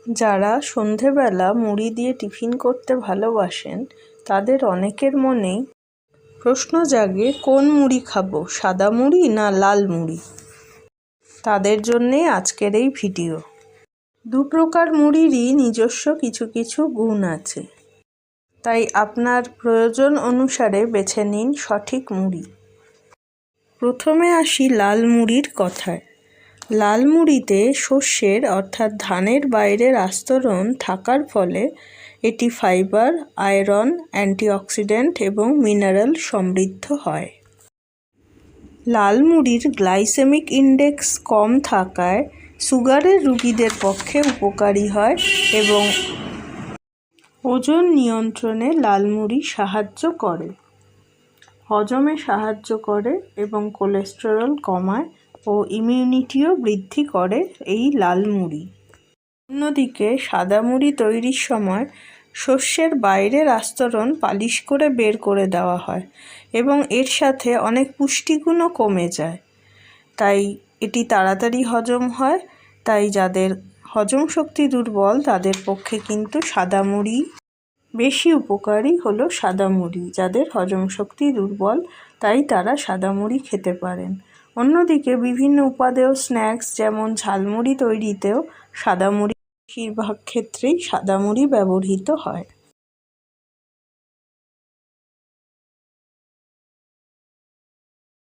যারা সন্ধেবেলা মুড়ি দিয়ে টিফিন করতে ভালোবাসেন তাদের অনেকের মনেই প্রশ্ন জাগে, কোন মুড়ি খাবো, সাদা মুড়ি না লাল মুড়ি? তাদের জন্যে আজকের এই ভিডিও। দু প্রকার মুড়িরই নিজস্ব কিছু কিছু গুণ আছে, তাই আপনার প্রয়োজন অনুসারে বেছে নিন সঠিক মুড়ি। প্রথমে আসি লাল মুড়ির কথায়। লাল মুড়িতে শস্যের অর্থাৎ ধানের বাইরের আস্তরণ থাকার ফলে এটি ফাইবার, আয়রন, অ্যান্টিঅক্সিডেন্ট এবং মিনারেল সমৃদ্ধ হয়। লাল মুড়ির গ্লাইসেমিক ইন্ডেক্স কম থাকায় সুগারের রোগীদের পক্ষে উপকারী হয় এবং ওজন নিয়ন্ত্রণে লাল মুড়ি সাহায্য করে, হজমে সাহায্য করে এবং কোলেস্টেরল কমায় ও ইমিউনিটিও বৃদ্ধি করে এই লাল মুড়ি। অন্যদিকে সাদা মুড়ি তৈরির সময় শস্যের বাইরের আস্তরণ পালিশ করে বের করে দেওয়া হয় এবং এর সাথে অনেক পুষ্টিগুণও কমে যায়, তাই এটি তাড়াতাড়ি হজম হয়। তাই যাদের হজম শক্তি দুর্বল তাদের পক্ষে কিন্তু সাদা মুড়ি বেশি উপকারী হলো সাদা মুড়ি। যাদের হজম শক্তি দুর্বল তাই তারা সাদা মুড়ি খেতে পারেন। অন্যদিকে বিভিন্ন উপাদেয় স্ন্যাক্স যেমন ঝালমুড়ি তৈরিতেও সাদা মুড়ি বেশিরভাগ ক্ষেত্রেই সাদা মুড়ি ব্যবহৃত হয়।